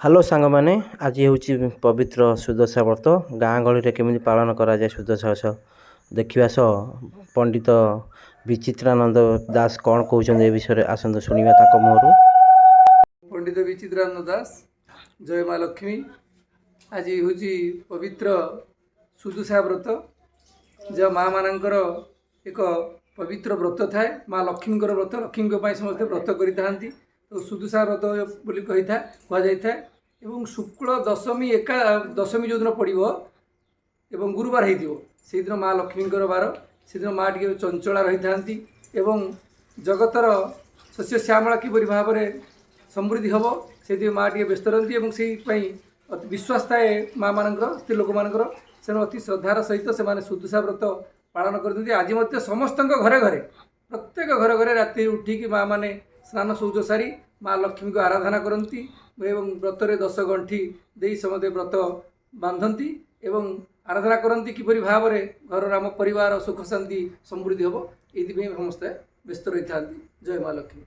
Hello सांग मैंने आज हूँ पवित्र सुदशा व्रत गाँ गहली केमी पालन कराए सुदशा देखा सह पंडित विचित्रानंद दास कौन कहते विषय आसतु शुणा मुहर। पंडित विचित्रानंद दास जय माँ लक्ष्मी। आज हूँ पवित्र सुदशा व्रत जहाँ माँ मानकर एक पवित्र व्रत थाए। माँ लक्ष्मी व्रत लक्ष्मी समस्त व्रत करी तो सुदशा व्रत बोली कहुए एवं शुक्ल दशमी दशमी जो दिन पड़ो एवं गुरुवार से दिन माँ लक्ष्मी बार से दिन माँ टी चंचला रही था एवं जगतर शस्य श्यामला किपरि भाव में समृद्धि हम से माँ टी व्यस्त रही से विश्वास थाए माँ मान स्त्री लोक मान से अति श्रद्धार सहित से सुदशा व्रत पालन करते। आज मत समस्त घरे घरे प्रत्येक घरे घरे राति उठिकी माँ मैंने स्नान शौच सारी माँ लक्ष्मी को आराधना करती एवं व्रतरे 10 गंठी दे समस्त व्रत बांधती एवं आराधना करती किपरि भाव में घर आम परिवार सुख शांति समृद्धि हम ये समस्ते व्यस्त रही था। जय माँ लक्ष्मी।